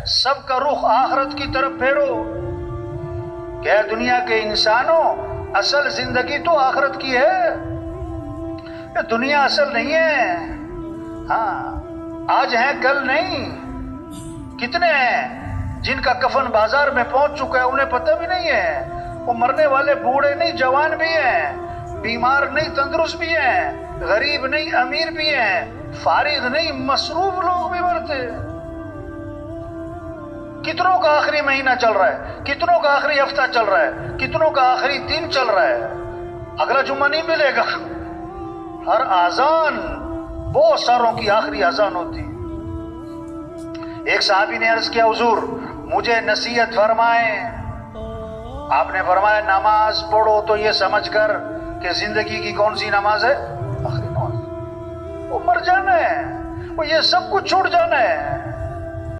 सबका रुख आखिरत की तरफ फेरो। क्या दुनिया के इंसानों, असल जिंदगी तो आखिरत की है, ये दुनिया असल नहीं है। हाँ, आज है कल नहीं। कितने हैं जिनका कफन बाजार में पहुंच चुका है, उन्हें पता भी नहीं है। वो मरने वाले बूढ़े नहीं जवान भी हैं, बीमार नहीं तंदुरुस्त भी हैं, गरीब नहीं अमीर भी हैं, फारिग नहीं मसरूफ लोग भी मरते। कितनों का आखिरी महीना चल रहा है, कितनों का आखिरी हफ्ता चल रहा है, कितनों का आखिरी दिन चल रहा है। अगला जुम्मा नहीं मिलेगा। हर आजान बहुत सारों की आखिरी अजान होती। एक साहबी ने अर्ज किया, हुजूर मुझे नसीहत फरमाएं। आपने फरमाया, नमाज पढ़ो तो ये समझकर कि जिंदगी की कौन सी नमाज है, आखिरी नमाज। वो मर जाना है, वो ये सब कुछ छूट जाना है।